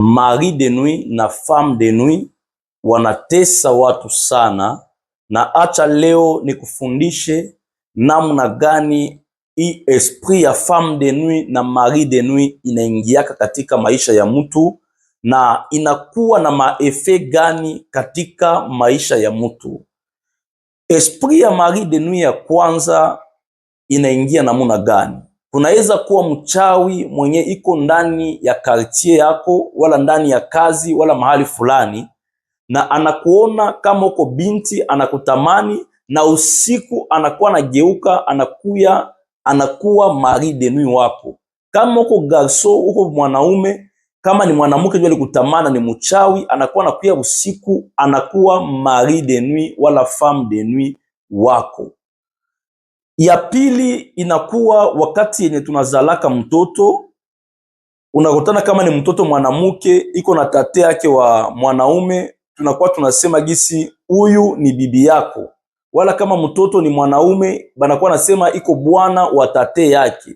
Mari de nuit na femme de nuit wanatesa watu sana, na acha leo nikufundishe namna gani hii esprit ya femme de nuit na mari de nuit inaingiaka katika maisha ya mtu na inakuwa na maefe gani katika maisha ya mtu. Esprit ya mari de nuit ya kwanza inaingia namna gani? Kunaweza kuwa mchawi mwenye iko ndani ya quartier yako wala ndani ya kazi wala mahali fulani, na anakuona kama uko binti, anakutamani, na usiku anakuwa anageuka, anakuwa mari de nuit wako. Kama uko garso, uko mwanaume, kama ni mwanamke ndio alikutamana, ni mchawi, anakuwa anakuya usiku, anakuwa mari de nuit wala femme de nuit wako. Ya pili inakuwa wakati yenye tunazalaka mtoto, unakutana kama ni mtoto mwanamke iko na tate yake wa mwanaume, tunakuwa tunasema gisi huyu ni bibi yako. Wala kama mtoto ni mwanaume, banakuwa nasema iko bwana wa tate yake.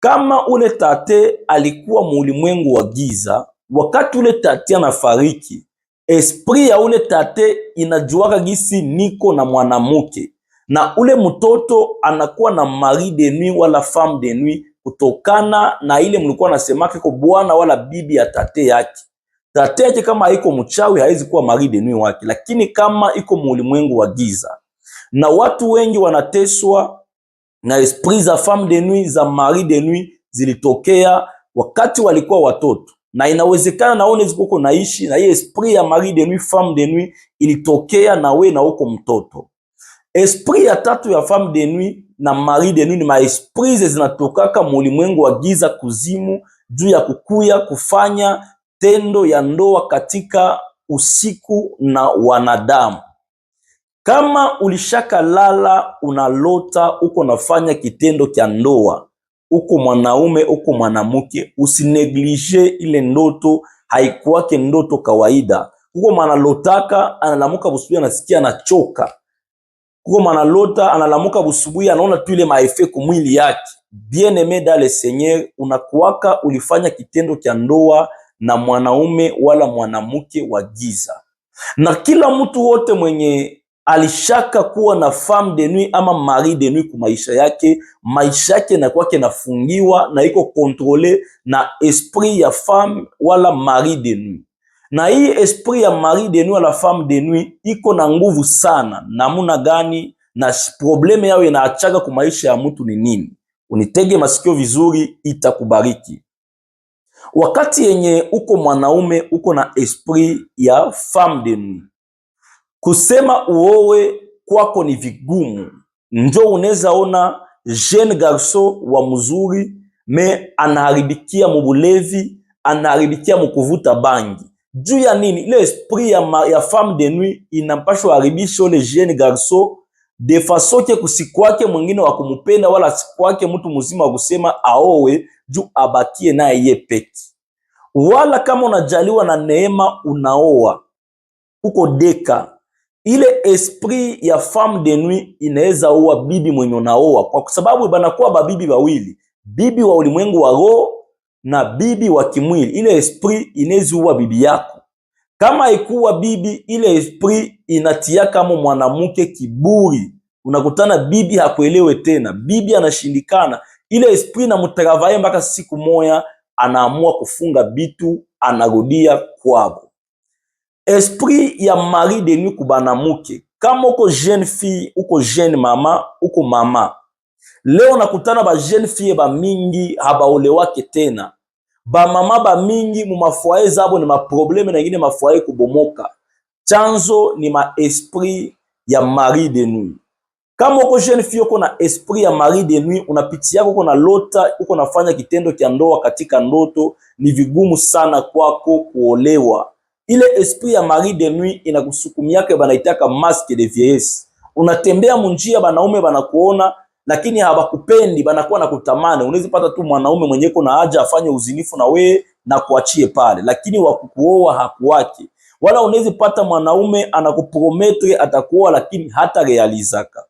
Kama ule tate alikuwa muulimwengu wa giza, wakati ule tate anafariki, esprit ya ule tate inajuaka gisi niko na mwanamke, na ule mtoto anakuwa na mari de nuit wala femme de nuit kutokana na ile mlikuwa nasemaka iko bwana wala bibi ya tate yake. Tate yake kama haiko mchawi haizi kuwa mari de nuit wake, lakini kama iko muulimwengu wa giza. Na watu wengi wanateswa na esprit za femme de nuit za mari de nuit zilitokea wakati walikuwa watoto, na inawezekana naone ziko naishi na hii esprit ya mari de nuit femme de nuit ilitokea na we na uko mtoto. Esprit ya tatu ya femme de nuit na mari de nuit ni maesprit zinatokaka muulimwengu wa giza, kuzimu, juu ya kukuya kufanya tendo ya ndoa katika usiku na wanadamu. Kama ulishaka lala unalota uko nafanya kitendo kya ndoa, uko mwanaume uko mwanamke, usineglige ile ndoto, haikuwake ndoto kawaida. Uko mwanalotaka analamuka busubuhi anasikia anachoka. Kuko manalota analamuka busubuhi anaona tu ile maefe kumwili yake. Bien-aimé dans le Seigneur, unakuwaka ulifanya kitendo kya ndoa na mwanaume wala mwanamke wa giza. Na kila mtu wote mwenye alishaka kuwa na femme de nuit ama mari de nuit ku maisha yake na kwake nafungiwa na iko kontrole na esprit ya femme wala mari de nuit. Na hii esprit ya mari de nuit wala femme de nuit iko na nguvu sana. Namuna gani na probleme yao inaachaga ku maisha ya mtu ni nini? Unitege masikio vizuri, itakubariki. Wakati yenye uko mwanaume uko na esprit ya femme de nuit, kusema uowe kwako ni vigumu. Njo unaweza ona jeune garçon wa mzuri me anaharibikia mubulevi, anaharibikia mukuvuta bangi. Juu ya nini? Ile esprit ya femme de nuit inampashwa haribisha ule jeune garçon de façon ke kusikwake mwingine wa kumupenda wala sikwake mtu mzima wa kusema aowe juu abakie naye ye peke. Wala kama unajaliwa na neema unaoa uko deka, ile esprit ya femme de nuit inaweza oa bibi mwenye unaoa, kwa sababu banakuwa babibi bawili, bibi wa ulimwengu wa roho na bibi wa kimwili. Ile esprit inaweza oa bibi yako. Kama ikuwa bibi, ile esprit inatia kama mwanamke kiburi, unakutana bibi hakuelewe tena, bibi anashindikana, ile esprit na mtravaye mpaka siku moya anaamua kufunga bitu, anarudia kwao. Esprit ya mari de nuit kubanamuke, kama uko jeune fille, uko jeune mama, uko mama, leo nakutana ba jeune fille ba mingi habaolewake tena. Ba mama ba mingi mu mafoyer zabo ni maprobleme na ingine mafoyer kubomoka. Chanzo ni ma esprit ya mari de nuit. Kama uko jeune fille uko na esprit ya mari de nuit, unapitia uko na lota, uko nafanya kitendo kya ndoa katika ndoto, ni vigumu sana kwako kuolewa. Ile esprit ya mari de nuit inakusukumiaka, banaitaka masque de vieillesse. Unatembea munjia, banaume banakuona lakini habakupendi, banakuwa nakutamani. Unaweza pata tu mwanaume mwenye kuna haja afanye uzinifu na we na kuachie pale, lakini wakukuoa hakuwaki. Wala unaweza pata mwanaume anakuprometre atakuoa lakini hata realizaka.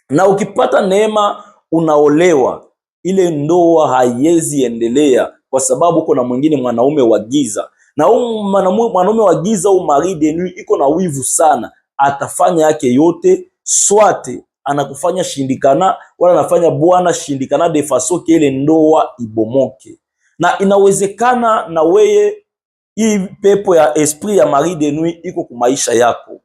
Na ukipata neema unaolewa, ile ndoa haiwezi endelea kwa sababu kuna mwingine mwanaume wa giza. na huyu mwanaume wa giza au mari de nuit iko na wivu sana, atafanya yake yote, swate anakufanya shindikana, wala anafanya bwana shindikana de faso ke ile ndoa ibomoke. Na inawezekana na weye hii pepo ya esprit ya mari de nuit iko kwa maisha yako.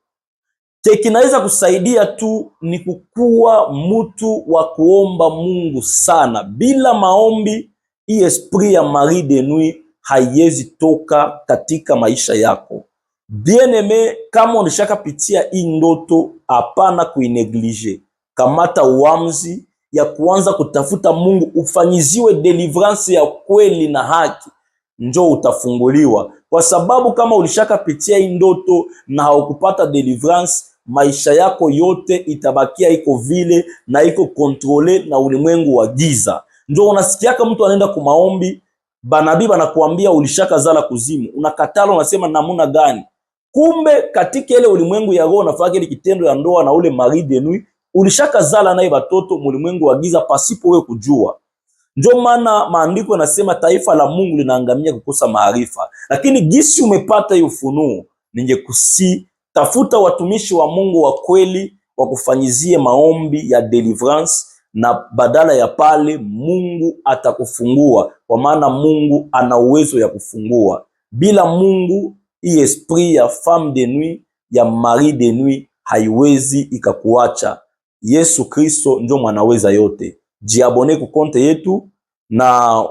Kinaweza kusaidia tu ni kukuwa mtu wa kuomba Mungu sana. Bila maombi, hii esprit ya mari de nuit haiwezi toka katika maisha yako. Bien-aimé, kama unashaka pitia hii ndoto, hapana kuineglige. Kamata uamuzi ya kuanza kutafuta Mungu, ufanyiziwe deliverance ya kweli na haki, njoo utafunguliwa. Kwa sababu kama ulishaka pitia hii ndoto na haukupata deliverance, maisha yako yote itabakia iko vile na iko kontrole na ulimwengu wa giza. Njoo unasikiaka mtu anaenda kumaombi, banabii banakuambia ulishaka zala kuzimu, unakatala, unasema namuna gani? Kumbe katika ile ulimwengu ya roho unafanya ile kitendo ya ndoa na ule mari de nuit, ulishaka zala naye batoto mulimwengu wa giza pasipo wewe kujua. Ndio maana maandiko yanasema taifa la Mungu linaangamia kukosa maarifa. Lakini gisi umepata hiyo ufunuo, ningekusi tafuta watumishi wa Mungu wa kweli wakufanyizie maombi ya deliverance, na badala ya pale Mungu atakufungua, kwa maana Mungu ana uwezo ya kufungua. Bila Mungu, hii esprit ya femme de nuit, ya mari de nuit haiwezi ikakuacha. Yesu Kristo ndio mwanaweza yote. Jiabone ku konte yetu na